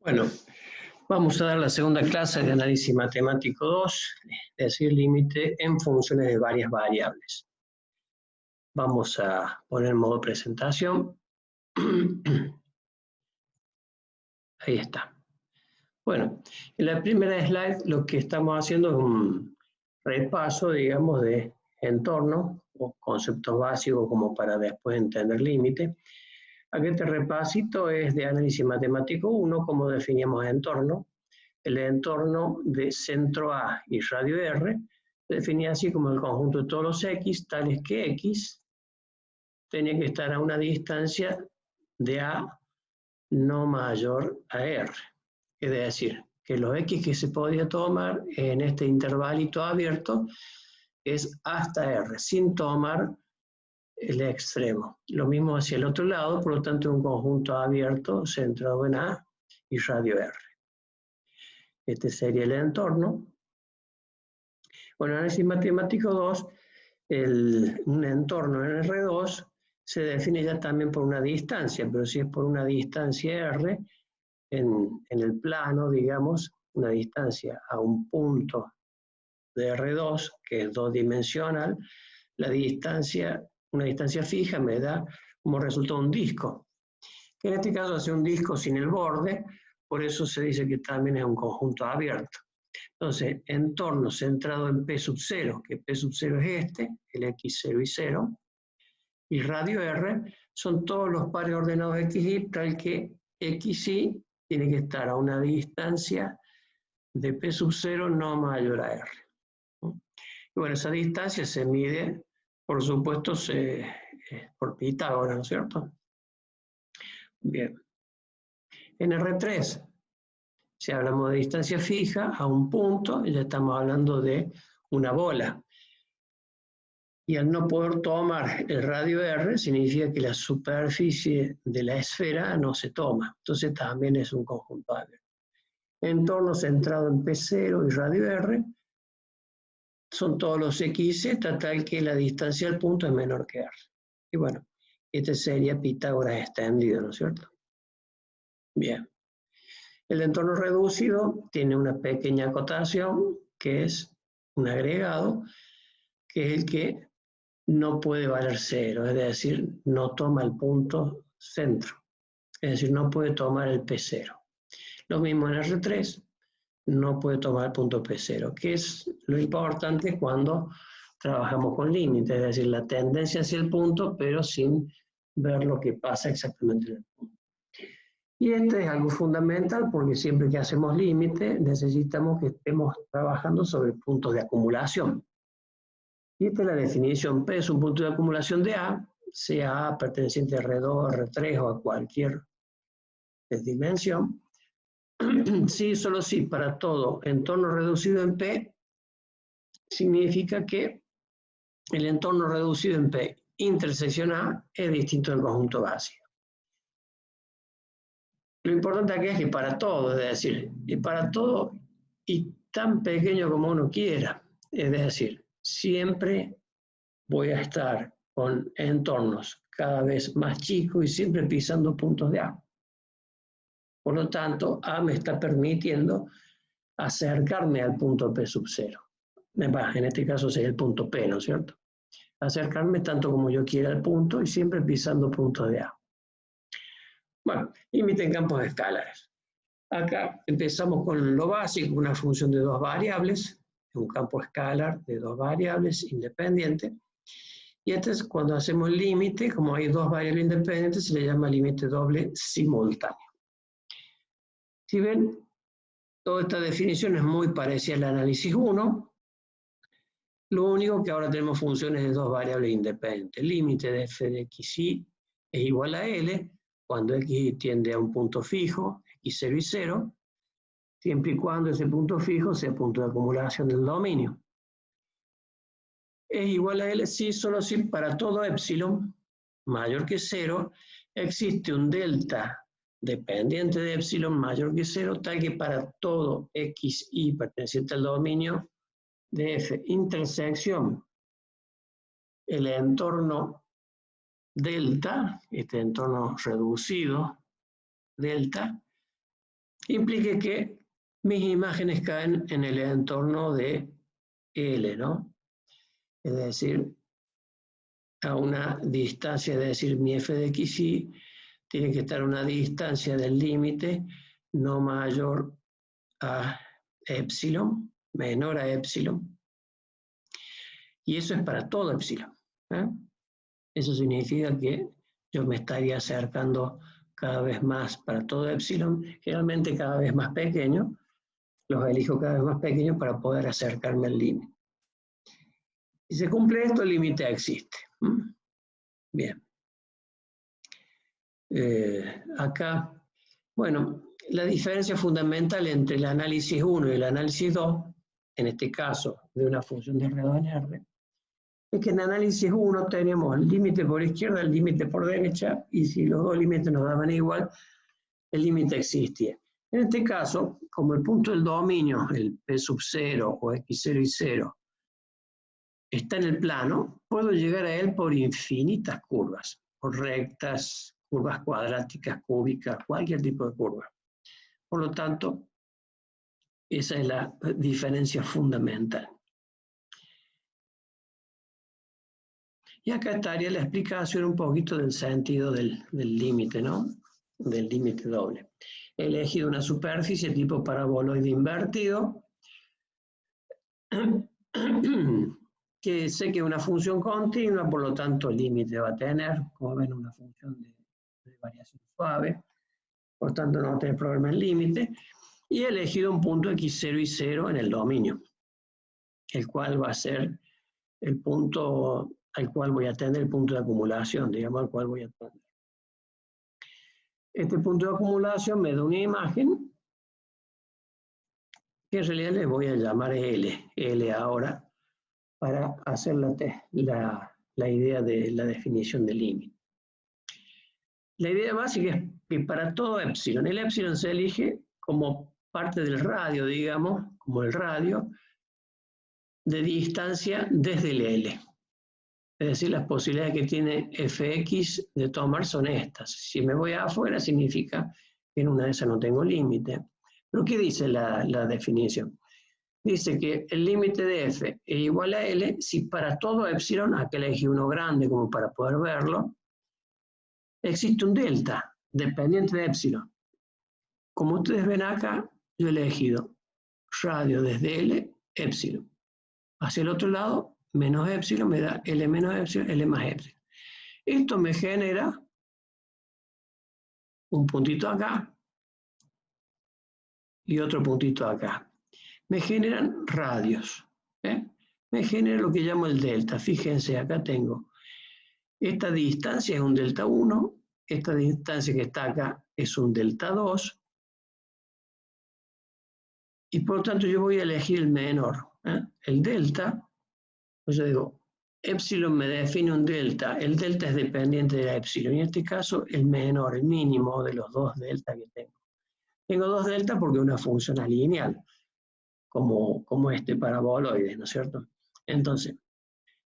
Bueno, vamos a dar la segunda clase de análisis matemático 2, es decir, límite en funciones de varias variables. Vamos a poner modo presentación. Ahí está. Bueno, en la primera slide lo que estamos haciendo es un repaso, digamos, de entorno o conceptos básicos como para después entender límite. Aquí este repasito es de análisis matemático 1, como definíamos entorno. El entorno de centro A y radio R se definía así como el conjunto de todos los X, tales que X tenía que estar a una distancia de A no mayor a R. Es decir, que los X que se podía tomar en este intervalito abierto es hasta R, sin tomar el extremo. Lo mismo hacia el otro lado, por lo tanto un conjunto abierto centrado en A y radio R. Este sería el entorno. Bueno, en análisis matemático 2, un entorno en R2 se define ya también por una distancia, pero si es por una distancia R, en el plano, digamos, una distancia a un punto de R2, que es dos-dimensional, la distancia, una distancia fija me da como resultado un disco, que en este caso hace un disco sin el borde, por eso se dice que también es un conjunto abierto. Entonces, entorno centrado en P sub 0, que P sub 0 es este, el X0 y 0, y radio R son todos los pares ordenados XY, tal que XY tiene que estar a una distancia de P sub 0 no mayor a R. Y bueno, esa distancia se mide, por supuesto, por Pitágoras, ¿no es cierto? Bien. En R3, si hablamos de distancia fija a un punto, ya estamos hablando de una bola. Y al no poder tomar el radio R, significa que la superficie de la esfera no se toma. Entonces también es un conjunto abierto. Entorno centrado en P0 y radio R son todos los X y Z, tal que la distancia al punto es menor que R. Y bueno, este sería Pitágoras extendido, ¿no es cierto? Bien. El entorno reducido tiene una pequeña acotación, que es un agregado, que es el que no puede valer cero, es decir, no toma el punto centro, es decir, no puede tomar el P0. Lo mismo en R3, no puede tomar el punto P0, que es lo importante cuando trabajamos con límites, es decir, la tendencia hacia el punto, pero sin ver lo que pasa exactamente en el punto. Y esto es algo fundamental porque siempre que hacemos límite necesitamos que estemos trabajando sobre puntos de acumulación. Y esta es la definición. P es un punto de acumulación de A, sea A perteneciente a R2, R3 o a cualquier dimensión. Sí, solo sí, para todo entorno reducido en P, significa que el entorno reducido en P intersección A es distinto del conjunto básico. Lo importante aquí es que para todo, es decir, y para todo y tan pequeño como uno quiera, es decir, siempre voy a estar con entornos cada vez más chicos y siempre pisando puntos de A. Por lo tanto, A me está permitiendo acercarme al punto P sub 0. En este caso sería el punto P, ¿no es cierto? Acercarme tanto como yo quiera al punto y siempre pisando puntos de A. Bueno, límite en campos escalares. Acá empezamos con lo básico, una función de dos variables, un campo escalar de dos variables independientes. Y este es cuando hacemos límite, como hay dos variables independientes, se le llama límite doble simultáneo. Si ven, toda esta definición es muy parecida al análisis 1. Lo único que ahora tenemos funciones de dos variables independientes. Límite de f de xy es igual a L, cuando x tiende a un punto fijo, x0 y 0, siempre y cuando ese punto fijo sea punto de acumulación del dominio. Es igual a L si, solo si para todo epsilon mayor que 0 existe un delta dependiente de epsilon mayor que 0, tal que para todo xy perteneciente al dominio de f intersección el entorno delta, este entorno reducido delta, implique que mis imágenes caen en el entorno de L, ¿no? Es decir, a una distancia, es decir, mi f de xy tiene que estar a una distancia del límite no mayor a epsilon, menor a epsilon, y eso es para todo epsilon. Eso significa que yo me estaría acercando cada vez más para todo epsilon, generalmente cada vez más pequeño, los elijo cada vez más pequeños para poder acercarme al límite. Si se cumple esto, el límite existe. Bien. Acá, bueno, la diferencia fundamental entre el análisis 1 y el análisis 2, en este caso de una función de alrededor en R, es que en análisis 1 tenemos el límite por izquierda, el límite por derecha, y si los dos límites nos daban igual, el límite existía. En este caso, como el punto del dominio, el P sub 0 o X0 y 0, está en el plano, puedo llegar a él por infinitas curvas, por rectas, curvas cuadráticas, cúbicas, cualquier tipo de curva. Por lo tanto, esa es la diferencia fundamental. Y acá estaría la explicación un poquito del sentido del límite, ¿no? Del límite doble. He elegido una superficie tipo paraboloide invertido, que sé que es una función continua, por lo tanto el límite va a tener, como ven, una función de variación suave, por tanto no va a tener problema en límite, y he elegido un punto x0 y 0 en el dominio, el cual va a ser el punto al cual voy a tener el punto de acumulación, digamos, al cual voy a tener. Este punto de acumulación me da una imagen que en realidad le voy a llamar L ahora, para hacer la idea de la definición del límite. La idea básica es que para todo epsilon, el epsilon se elige como parte del radio, digamos, como el radio, de distancia desde el L. Es decir, las posibilidades que tiene fx de tomar son estas. Si me voy afuera, significa que en una de esas no tengo límite. ¿Pero qué dice la definición? Dice que el límite de f es igual a L si para todo epsilon, acá elegí uno grande como para poder verlo, existe un delta dependiente de epsilon. Como ustedes ven acá, yo he elegido radio desde L, epsilon. Hacia el otro lado, menos epsilon me da L menos epsilon, L más epsilon. Esto me genera un puntito acá y otro puntito acá. Me generan radios. Me genera lo que llamo el delta. Fíjense, acá tengo esta distancia es un delta 1, esta distancia que está acá es un delta 2, y por lo tanto yo voy a elegir el menor. El delta, pues yo digo, epsilon me define un delta, el delta es dependiente de la epsilon, y en este caso el menor, el mínimo de los dos delta que tengo. Tengo dos delta porque es una función lineal, como este paraboloide, ¿no es cierto? Entonces,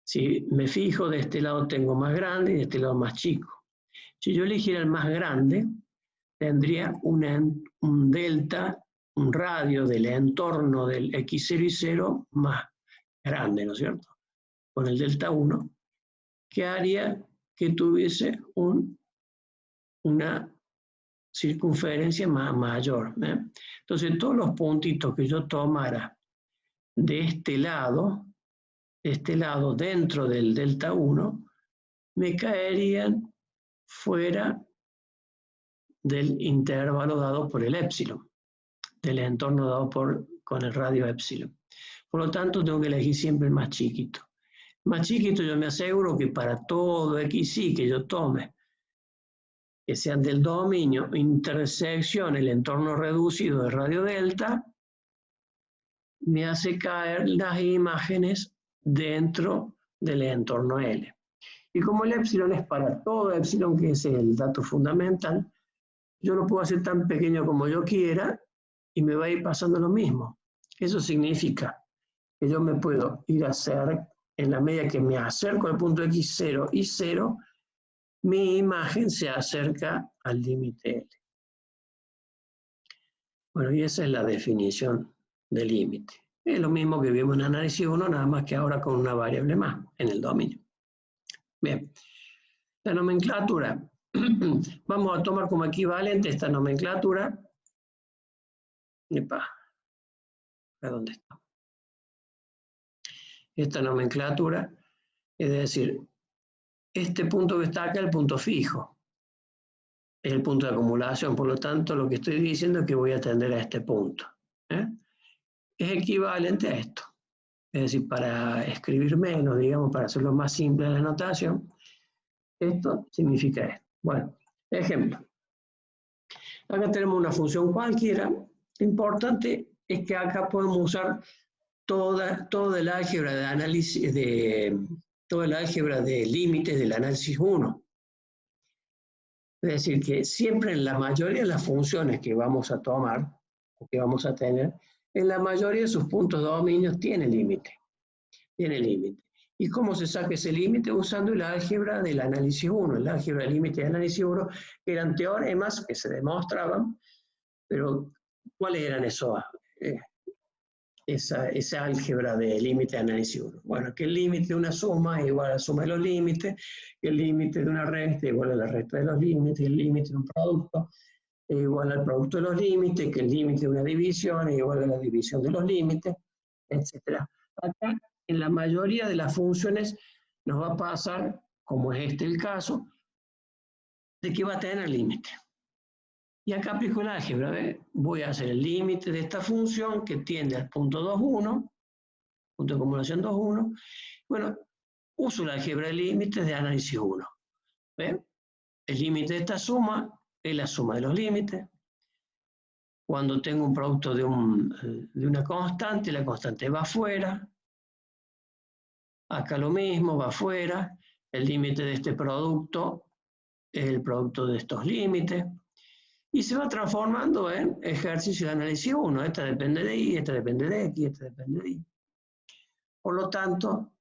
si me fijo, de este lado tengo más grande y de este lado más chico. Si yo eligiera el más grande, tendría un delta, un radio del entorno del x0 y 0 más grande, ¿no es cierto? Con el delta 1, que haría que tuviese una circunferencia mayor. Entonces, todos los puntitos que yo tomara de este lado dentro del delta 1, me caerían fuera del intervalo dado por el epsilon, del entorno dado con el radio epsilon. Por lo tanto, tengo que elegir siempre el más chiquito. Más chiquito, yo me aseguro que para todo xy que yo tome, que sean del dominio, intersección, el entorno reducido de radio delta, me hace caer las imágenes dentro del entorno L. Y como el epsilon es para todo epsilon, que es el dato fundamental, yo lo puedo hacer tan pequeño como yo quiera y me va a ir pasando lo mismo. Eso significa que yo me puedo ir a hacer, en la medida que me acerco al punto x0 y 0, mi imagen se acerca al límite L. Bueno, y esa es la definición de límite. Es lo mismo que vimos en análisis 1, nada más que ahora con una variable más en el dominio. Bien, la nomenclatura. Vamos a tomar como equivalente esta nomenclatura. Epa, ¿a dónde está? Esta nomenclatura, es decir, este punto que está acá es el punto fijo. Es el punto de acumulación, por lo tanto, lo que estoy diciendo es que voy a tender a este punto. Es equivalente a esto. Es decir, para escribir menos, digamos, para hacerlo más simple en la notación, esto significa esto. Bueno, ejemplo. Acá tenemos una función cualquiera. Lo importante es que acá podemos usar toda el álgebra de análisis, toda el álgebra de límites del análisis 1. Es decir, que siempre en la mayoría de las funciones que vamos a tomar, o que vamos a tener, en la mayoría de sus puntos de dominio tiene límite. Tiene límite. ¿Y cómo se saca ese límite? Usando el álgebra del análisis 1. El álgebra de límite del análisis 1 eran teoremas que se demostraban, pero ¿cuáles eran esa álgebra de límite de análisis 1? Bueno, que el límite de una suma es igual a la suma de los límites, que el límite de una resta es igual a la resta de los límites, el límite de un producto es igual al producto de los límites, que el límite de una división es igual a la división de los límites, etc. Acá, en la mayoría de las funciones, nos va a pasar, como es este el caso, de que va a tener límite. Y acá aplico el álgebra, ¿ve? Voy a hacer el límite de esta función que tiende al punto 2,1, punto de acumulación 2,1. Bueno, uso el álgebra de límites de análisis 1. ¿Ve? El límite de esta suma es la suma de los límites. Cuando tengo un producto de una constante, la constante va afuera. Acá lo mismo, va afuera. El límite de este producto es el producto de estos límites. Y se va transformando en ejercicio de análisis 1. Esta depende de Y, esta depende de X, esta depende de Y. Por lo tanto,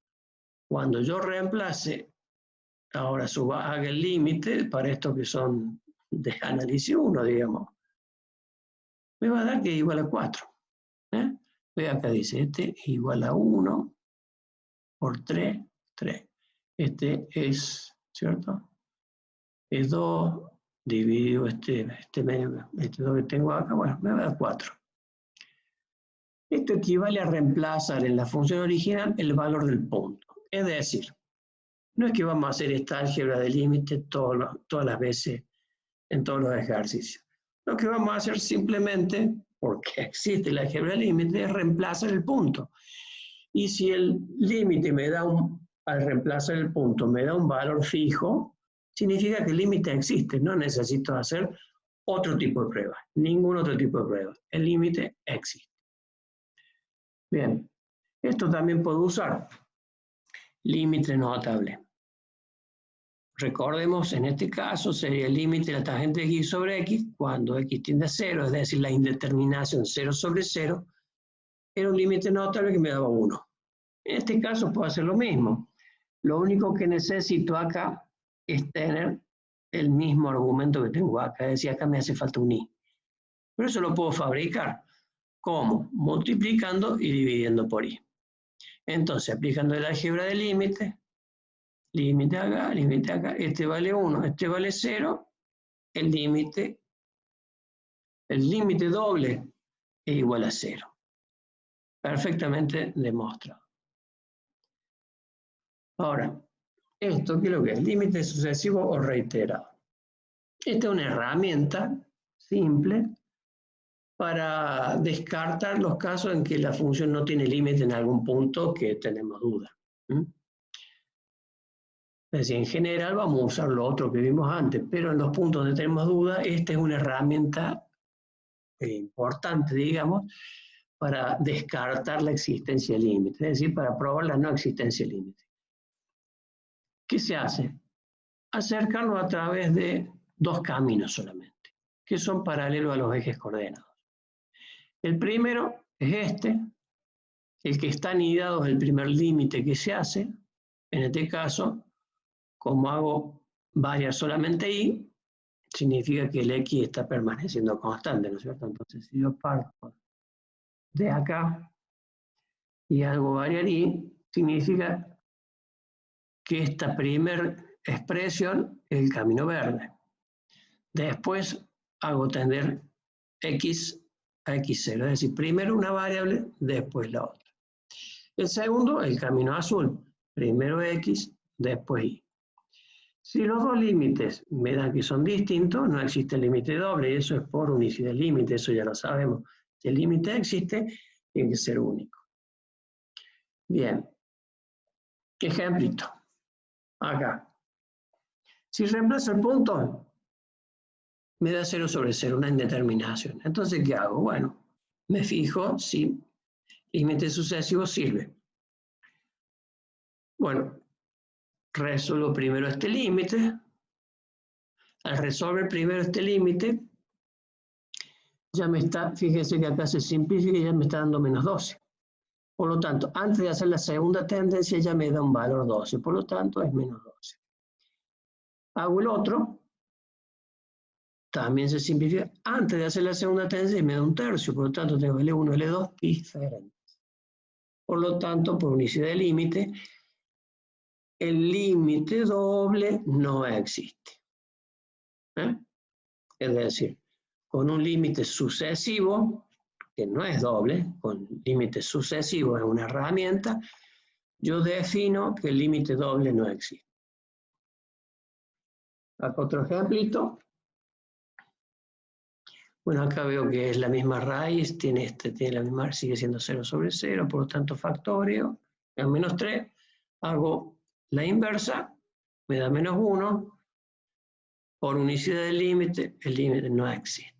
cuando yo reemplace, ahora haga el límite para estos que son de análisis 1, digamos, me va a dar que es igual a 4. Ve acá dice, este es igual a 1 por 3, 3. Este es, ¿cierto? Es 2 dividido este 2 que tengo acá, bueno, me va a dar 4. Esto equivale a reemplazar en la función original el valor del punto. Es decir, no es que vamos a hacer esta álgebra de límite todas las veces en todos los ejercicios. Lo que vamos a hacer simplemente, porque existe la álgebra de límite, es reemplazar el punto. Y si el límite al reemplazar el punto, me da un valor fijo, significa que el límite existe. No necesito hacer otro tipo de prueba, ningún otro tipo de prueba. El límite existe. Bien, esto también puedo usar límite notable. Recordemos, en este caso sería el límite de la tangente de x sobre x cuando x tiende a 0, es decir, la indeterminación 0 sobre 0, era un límite notable que me daba 1. En este caso puedo hacer lo mismo. Lo único que necesito acá es tener el mismo argumento que tengo acá, es decir, acá me hace falta un y. Pero eso lo puedo fabricar. ¿Cómo? Multiplicando y dividiendo por y. Entonces, aplicando el álgebra de límite, límite acá, este vale 1, este vale 0, el límite doble es igual a 0. Perfectamente demostrado. Ahora, ¿esto qué es lo que es? Límite sucesivo o reiterado. Esta es una herramienta simple para descartar los casos en que la función no tiene límite en algún punto que tenemos duda. Es decir, en general vamos a usar lo otro que vimos antes, pero en los puntos donde tenemos duda, esta es una herramienta importante, digamos, para descartar la existencia de límite, es decir, para probar la no existencia de límite. ¿Qué se hace? Acercarlo a través de dos caminos solamente, que son paralelos a los ejes coordenados. El primero es este, el que está anidado es el primer límite que se hace. En este caso, como hago variar solamente y, significa que el X está permaneciendo constante, ¿no es cierto? Entonces, si yo parto de acá y hago variar Y, significa que esta primera expresión es el camino verde. Después hago tender X a X0, es decir, primero una variable, después la otra. El segundo, el camino azul, primero X, después Y. Si los dos límites me dan que son distintos, no existe límite doble, y eso es por unicidad de límite, eso ya lo sabemos. Si el límite existe, tiene que ser único. Bien. Ejemplito. Acá. Si reemplazo el punto, me da 0 sobre 0, una indeterminación. Entonces, ¿qué hago? Bueno, me fijo si límite sucesivo sirve. Bueno, resuelvo primero este límite. Al resolver primero este límite, ya me está, fíjense que acá se simplifica y ya me está dando menos 12. Por lo tanto, antes de hacer la segunda tendencia ya me da un valor 12, por lo tanto es menos 12. Hago el otro, también se simplifica. Antes de hacer la segunda tendencia me da un tercio, por lo tanto tengo L1 y L2 diferentes. Por lo tanto, por unicidad de límite, el límite doble no existe. Es decir, con un límite sucesivo, que no es doble, con límite sucesivo es una herramienta, yo defino que el límite doble no existe. Acá otro ejemplito. Bueno, acá veo que es la misma raíz, tiene la misma, sigue siendo 0 sobre 0, por lo tanto factorio, es menos 3, hago la inversa, me da menos 1, por unicidad del límite, el límite no existe.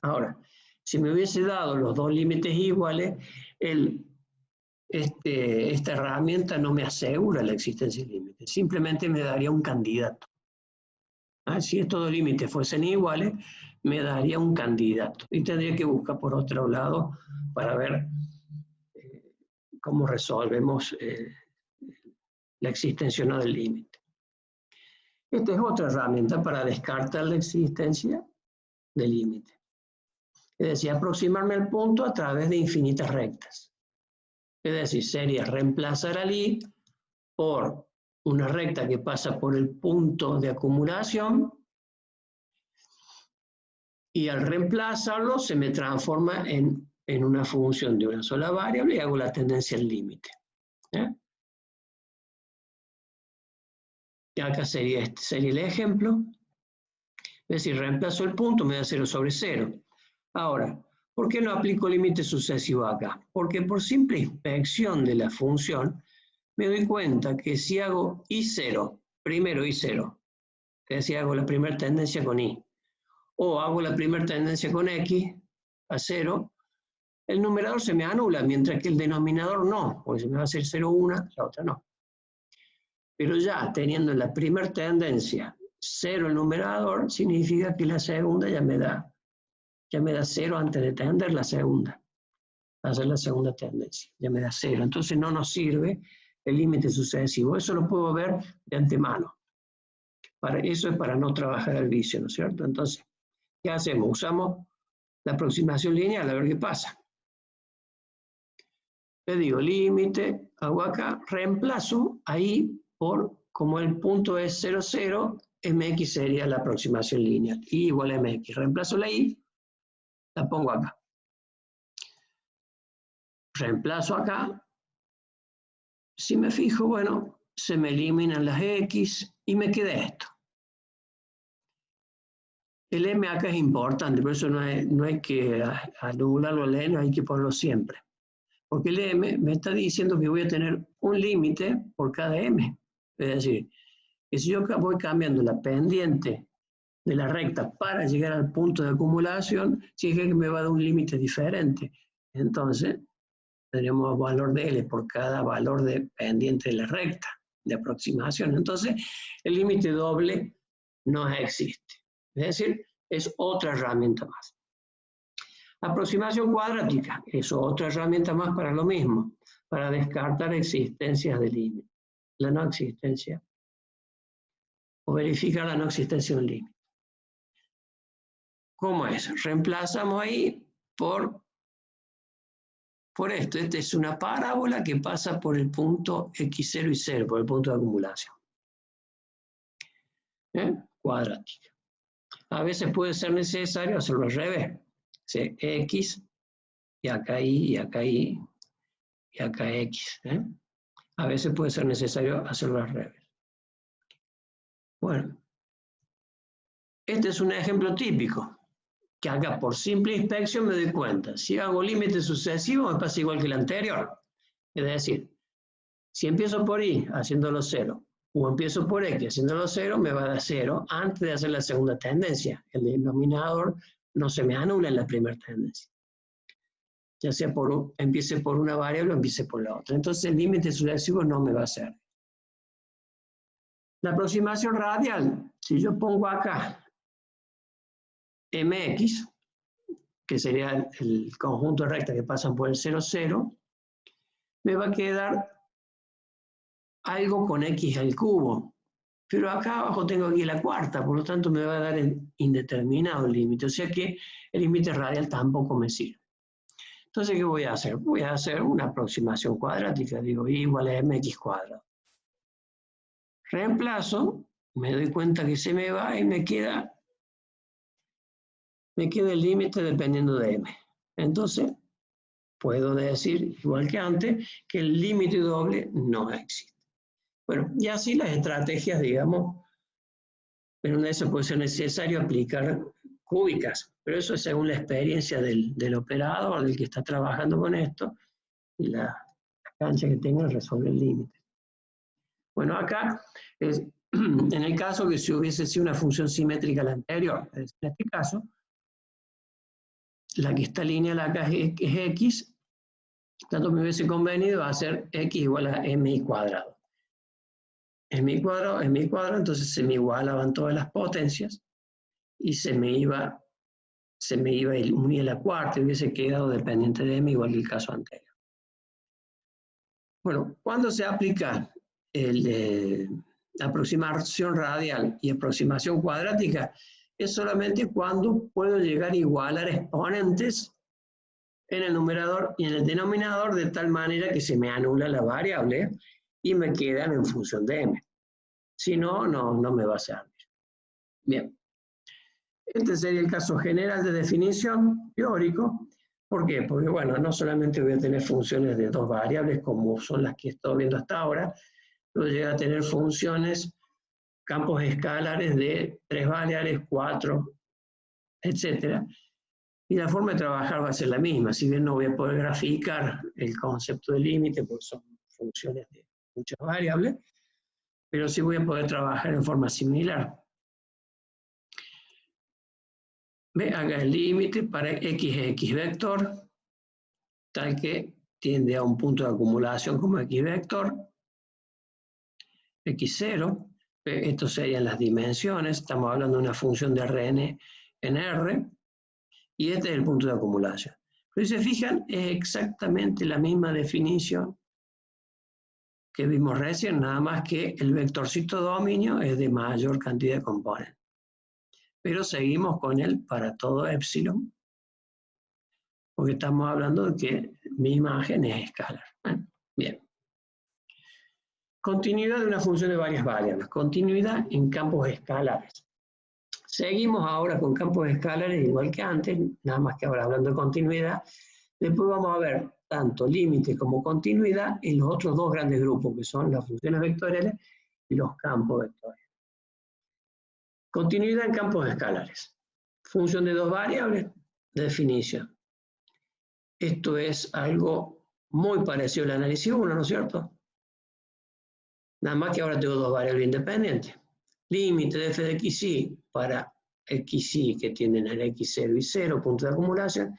Ahora, si me hubiese dado los dos límites iguales, esta herramienta no me asegura la existencia del límite, simplemente me daría un candidato. Si estos dos límites fuesen iguales, me daría un candidato y tendría que buscar por otro lado para ver cómo resolvemos la existencia o no del límite. Esta es otra herramienta para descartar la existencia del límite. Es decir, aproximarme al punto a través de infinitas rectas. Es decir, sería reemplazar al I por una recta que pasa por el punto de acumulación y al reemplazarlo se me transforma en una función de una sola variable y hago la tendencia al límite. Y acá sería el ejemplo. Es decir, reemplazo el punto, me da 0 sobre 0. Ahora, ¿por qué no aplico límite sucesivo acá? Porque por simple inspección de la función, me doy cuenta que si hago I0, primero I0, es decir, hago la primera tendencia con I, o hago la primera tendencia con X, a 0, el numerador se me anula, mientras que el denominador no, porque se me va a hacer 0, una, la otra no. Pero ya teniendo la primera tendencia 0 el numerador, significa que la segunda ya me da 0 antes de tender la segunda. Hacer la segunda tendencia, ya me da 0. Entonces no nos sirve el límite sucesivo. Eso lo puedo ver de antemano. Eso es para no trabajar el vicio, ¿no es cierto? Entonces, ¿qué hacemos? Usamos la aproximación lineal, a ver qué pasa. Le digo límite, hago acá, reemplazo ahí por, como el punto es 0, 0, mx sería la aproximación lineal. Y igual a mx. Reemplazo la y, la pongo acá. Reemplazo acá. Si me fijo, bueno, se me eliminan las x y me queda esto. El m acá es importante, por eso no hay que anularlo al n, hay que ponerlo siempre. Porque el m me está diciendo que voy a tener un límite por cada m. Es decir, que si yo voy cambiando la pendiente de la recta para llegar al punto de acumulación, significa que me va a dar un límite diferente. Entonces, tenemos valor de L por cada valor de pendiente de la recta de aproximación. Entonces, el límite doble no existe. Es decir, es otra herramienta más. Aproximación cuadrática es otra herramienta más para lo mismo, para descartar existencias de límite. La no existencia o verificar la no existencia de un límite. ¿Cómo es? Reemplazamos ahí por esto. Esta es una parábola que pasa por el punto x0 y 0, por el punto de acumulación. Cuadrática. A veces puede ser necesario hacerlo al revés. O sea, x, y acá y, y acá y, y acá x. A veces puede ser necesario hacerlo al revés. Bueno, este es un ejemplo típico, que acá por simple inspección me doy cuenta. Si hago límite sucesivo me pasa igual que el anterior. Es decir, si empiezo por y haciéndolo 0, o empiezo por x haciéndolo 0, me va a dar 0 antes de hacer la segunda tendencia. El denominador no se me anula en la primera tendencia. Ya sea empiece por una variable o empiece por la otra. Entonces el límite sucesivo no me va a hacer. La aproximación radial, si yo pongo acá mx, que sería el conjunto de rectas que pasan por el 0, 0, me va a quedar algo con x al cubo. Pero acá abajo tengo aquí la cuarta, por lo tanto me va a dar el indeterminado límite. O sea que el límite radial tampoco me sirve. Entonces, ¿qué voy a hacer? Voy a hacer una aproximación cuadrática. Digo, y igual a mx cuadrado. Reemplazo, me doy cuenta que se me va y me queda el límite dependiendo de m. Entonces, puedo decir, igual que antes, que el límite doble no existe. Bueno, y así las estrategias, digamos, en una de esas puede ser necesario aplicar cúbicas, pero eso es según la experiencia del operador, del que está trabajando con esto, y la cancha que tenga resolver el límite. Bueno, acá, en el caso que si hubiese sido una función simétrica a la anterior, en este caso, la que está lineal acá es x, tanto me hubiese convenido hacer x igual a mi cuadrado. Mi cuadrado, entonces se me igualaban todas las potencias y se me iba a unir a la cuarta y hubiese quedado dependiente de m igual que el caso anterior. Bueno, cuando se aplica aproximación radial y aproximación cuadrática, es solamente cuando puedo llegar a igualar exponentes en el numerador y en el denominador de tal manera que se me anula la variable y me quedan en función de m. Si no, no me va a servir. Bien. Este sería el caso general de definición teórico. ¿Por qué? Porque, bueno, no solamente voy a tener funciones de dos variables como son las que he estado viendo hasta ahora, puedo llegar a tener funciones, campos escalares de 3 variables, 4, etc. Y la forma de trabajar va a ser la misma, si bien no voy a poder graficar el concepto de límite porque son funciones de muchas variables, pero sí voy a poder trabajar en forma similar. Me haga el límite para x vector, tal que tiende a un punto de acumulación como x vector, x0, estos serían las dimensiones, estamos hablando de una función de Rn en R, y este es el punto de acumulación. Pero si se fijan, es exactamente la misma definición que vimos recién, nada más que el vectorcito dominio es de mayor cantidad de componentes. Pero seguimos con él para todo epsilon, porque estamos hablando de que mi imagen es escalar. Bien. Continuidad de una función de varias variables. Continuidad en campos escalares. Seguimos ahora con campos escalares igual que antes, nada más que ahora hablando de continuidad. Después vamos a ver tanto límite como continuidad en los otros dos grandes grupos, que son las funciones vectoriales y los campos vectoriales. Continuidad en campos escalares. Función de dos variables, definición. Esto es algo muy parecido al análisis 1, ¿no es cierto? Nada más que ahora tengo dos variables independientes. Límite de f de xy para xy que tienen el x0 y 0, punto de acumulación,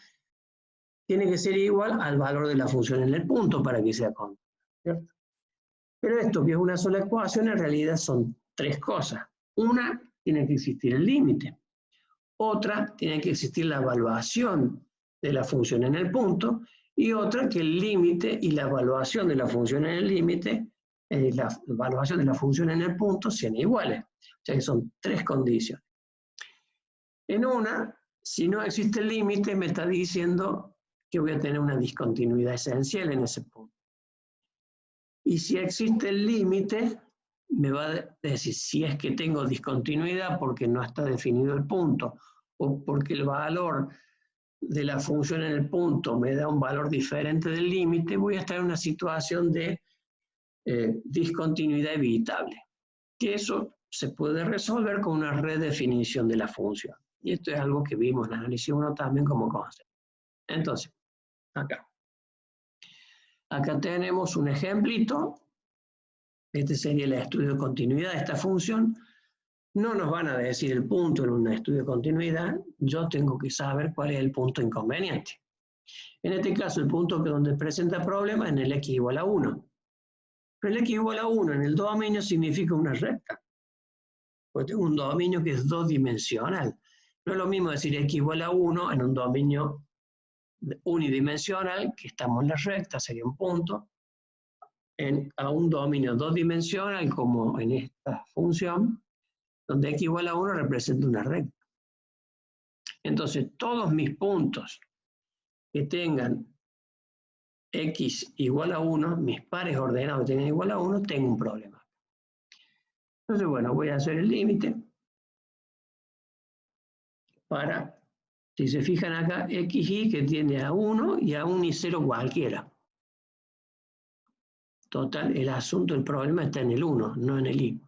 tiene que ser igual al valor de la función en el punto para que sea continua, ¿cierto? Pero esto que es una sola ecuación en realidad son tres cosas. Una, tiene que existir el límite. Otra, tiene que existir la evaluación de la función en el punto. Y otra, que el límite y la evaluación de la función en el límite, la evaluación de la función en el punto sean iguales. O sea que son tres condiciones. En una, si no existe el límite, me está diciendo que voy a tener una discontinuidad esencial en ese punto. Y si existe el límite, me va a decir si es que tengo discontinuidad porque no está definido el punto o porque el valor de la función en el punto me da un valor diferente del límite, voy a estar en una situación de discontinuidad evitable. Que eso se puede resolver con una redefinición de la función. Y esto es algo que vimos en análisis 1 también como concepto. Entonces, acá tenemos un ejemplito. Este sería el estudio de continuidad de esta función. No nos van a decir el punto en un estudio de continuidad. Yo tengo que saber cuál es el punto inconveniente. En este caso, el punto donde presenta problema es en el x igual a 1. Pero el x igual a 1 en el dominio significa una recta. Porque tengo un dominio que es dodimensional. No es lo mismo decir x igual a 1 en un dominio unidimensional, que estamos en la recta, sería un punto, a un dominio dodimensional como en esta función, donde x igual a 1 representa una recta. Entonces, todos mis puntos que tengan x igual a 1, mis pares ordenados que tengan igual a 1, tengo un problema. Entonces, bueno, voy a hacer el límite para, si se fijan acá, xy que tiende a 1 y a 1 y 0 cualquiera. Total, el asunto, el problema está en el 1, no en el y.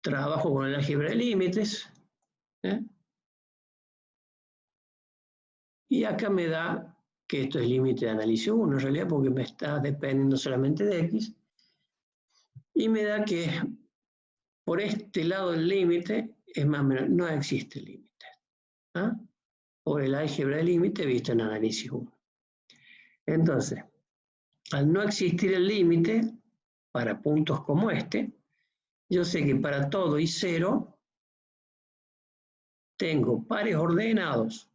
Trabajo con el álgebra de límites. Y acá me da que esto es límite de análisis 1, en realidad, porque me está dependiendo solamente de x. Y me da que por este lado del límite, es más o menos, no existe límite. Por el álgebra de límite visto en análisis 1. Entonces, al no existir el límite, para puntos como este, yo sé que para todo y 0, tengo pares ordenados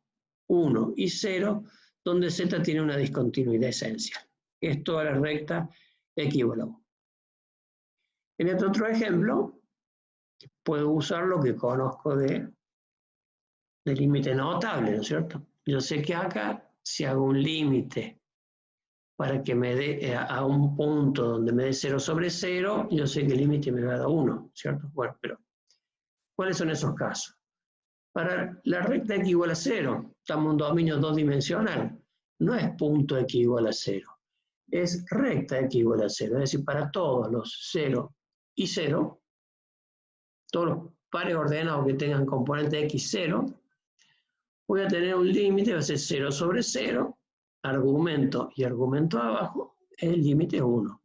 1 y 0, donde z tiene una discontinuidad esencial. Es toda la recta x igual a 1. En este otro ejemplo, puedo usar lo que conozco de límite notable, ¿no es cierto? Yo sé que acá, si hago un límite para que me dé a un punto donde me dé 0 sobre 0, yo sé que el límite me va a dar 1, ¿cierto? Bueno, pero ¿cuáles son esos casos? Para la recta x igual a 0, estamos en un dominio dodimensional, no es punto x igual a 0, es recta x igual a 0, es decir, para todos los 0 y 0, todos los pares ordenados que tengan componente x0, voy a tener un límite, va a ser 0 sobre 0, argumento y argumento abajo, el límite es 1.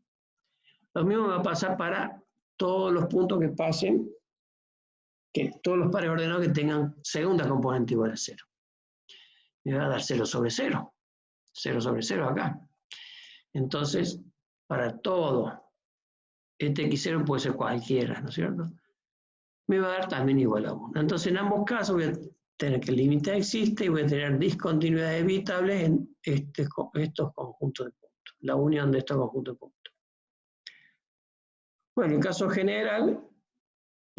Lo mismo va a pasar para todos los puntos que pasen, que todos los pares ordenados que tengan segunda componente igual a 0. Me va a dar 0 sobre 0. 0 sobre 0 acá. Entonces, para todo, este x0 puede ser cualquiera, ¿no es cierto? Me va a dar también igual a 1. Entonces, en ambos casos voy a tener que el límite existe y voy a tener discontinuidades evitables en estos conjuntos de puntos, la unión de estos conjuntos de puntos. Bueno, en caso general,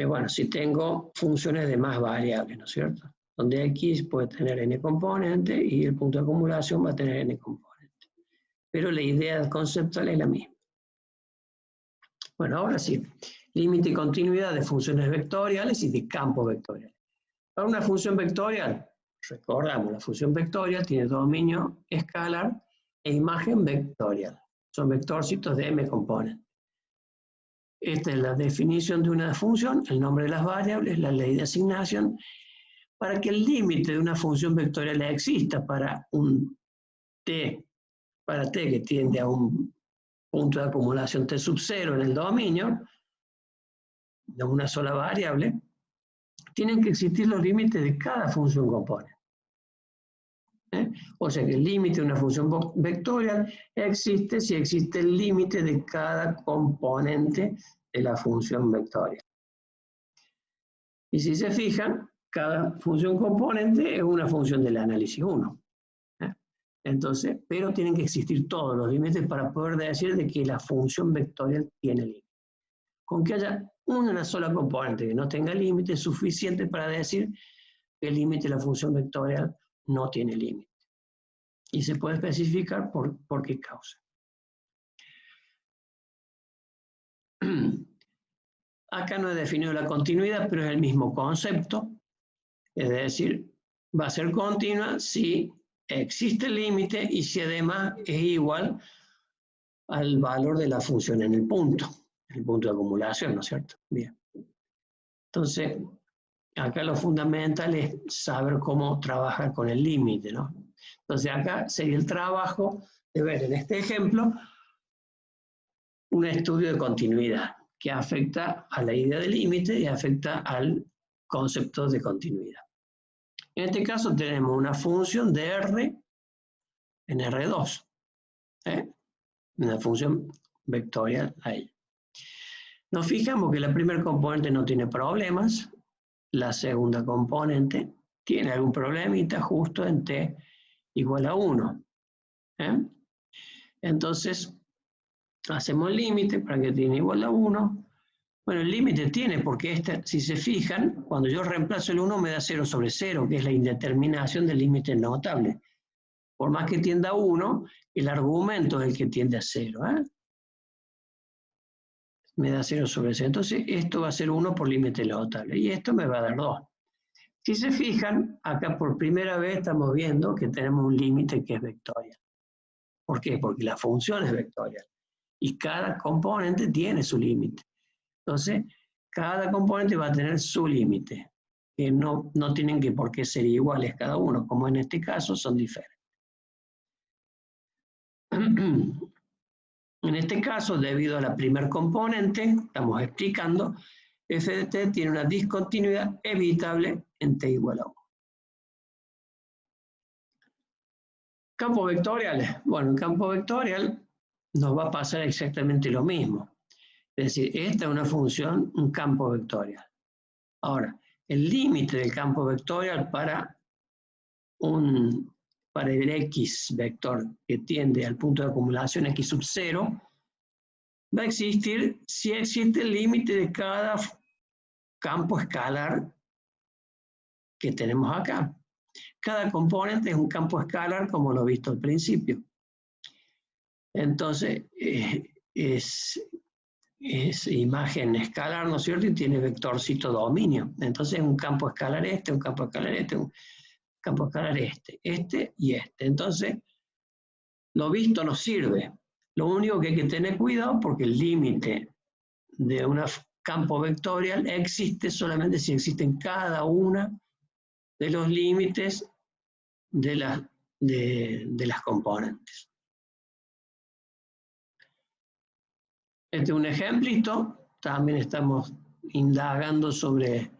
bueno, si tengo funciones de más variables, ¿no es cierto? Donde x puede tener n componentes y el punto de acumulación va a tener n componentes. Pero la idea conceptual es la misma. Bueno, ahora sí, límite y continuidad de funciones vectoriales y de campos vectoriales. Para una función vectorial, recordamos, la función vectorial tiene dominio escalar e imagen vectorial. Son vectorcitos de m componentes. Esta es la definición de una función, el nombre de las variables, la ley de asignación. Para que el límite de una función vectorial exista para un t, para t que tiende a un punto de acumulación t sub 0 en el dominio, de una sola variable, tienen que existir los límites de cada función componente. O sea que el límite de una función vectorial existe si existe el límite de cada componente de la función vectorial. Y si se fijan, cada función componente es una función del análisis 1. Entonces, pero tienen que existir todos los límites para poder decir de que la función vectorial tiene límite. Con que haya una sola componente que no tenga límite es suficiente para decir que el límite de la función vectorial no tiene límite. Y se puede especificar por qué causa. Acá no he definido la continuidad, pero es el mismo concepto. Es decir, va a ser continua si existe el límite y si además es igual al valor de la función en el punto de acumulación, ¿no es cierto? Bien. Entonces, acá lo fundamental es saber cómo trabajar con el límite, ¿no? Entonces, acá sería el trabajo de ver en este ejemplo un estudio de continuidad que afecta a la idea de límite y afecta al concepto de continuidad. En este caso tenemos una función de R en R2, una función vectorial ahí. Nos fijamos que la primera componente no tiene problemas, la segunda componente tiene algún problemita justo en t igual a 1. Entonces, hacemos el límite para que tiene igual a 1. Bueno, el límite tiene, porque si se fijan, cuando yo reemplazo el 1 me da 0 sobre 0, que es la indeterminación del límite notable. Por más que tienda a 1, el argumento es el que tiende a 0. Me da 0 sobre 0. Entonces, esto va a ser 1 por límite notable. Y esto me va a dar 2. Si se fijan, acá por primera vez estamos viendo que tenemos un límite que es vectorial. ¿Por qué? Porque la función es vectorial. Y cada componente tiene su límite. Entonces, cada componente va a tener su límite. Que no tienen que por qué ser iguales cada uno, como en este caso son diferentes. En este caso, debido a la primer componente, estamos explicando, f de t tiene una discontinuidad evitable en t igual a 1. Campo vectorial. Bueno, en campo vectorial nos va a pasar exactamente lo mismo. Es decir, esta es una función, un campo vectorial. Ahora, el límite del campo vectorial para el X vector que tiende al punto de acumulación X sub 0 va a existir si existe el límite de cada campo escalar que tenemos acá. Cada componente es un campo escalar como lo he visto al principio. Entonces, es imagen escalar, ¿no es cierto? Y tiene vectorcito dominio. Entonces, un campo escalar un campo escalar un campo escalar este y este. Entonces, lo visto nos sirve. Lo único que hay que tener cuidado porque el límite de un campo vectorial existe solamente si existen cada una de los límites de las componentes. Este es un ejemplito. También estamos indagando sobre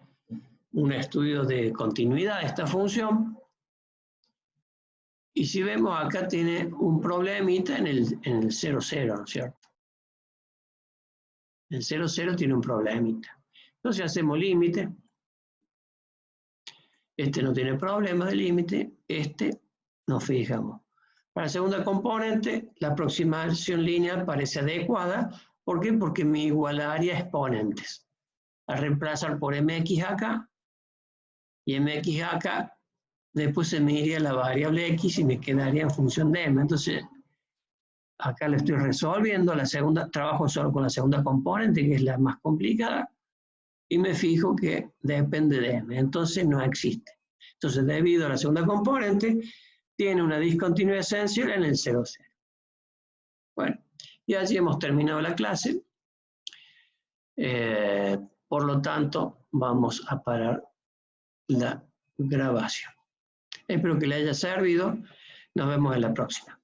un estudio de continuidad de esta función. Y si vemos acá tiene un problemita en el 0, 0, ¿no es cierto? El 0, 0 tiene un problemita. Entonces hacemos límite. Este no tiene problema de límite. Este nos fijamos. Para la segunda componente, la aproximación lineal parece adecuada. ¿Por qué? Porque me igualaría exponentes. A reemplazar por mx acá y mx acá, después se me iría la variable x y me quedaría en función de m. Entonces, acá lo estoy resolviendo, trabajo solo con la segunda componente, que es la más complicada, y me fijo que depende de m, entonces no existe. Entonces, debido a la segunda componente, tiene una discontinuidad esencial en el 0, 0. Bueno, y allí hemos terminado la clase. Por lo tanto, vamos a parar la grabación. Espero que le haya servido. Nos vemos en la próxima.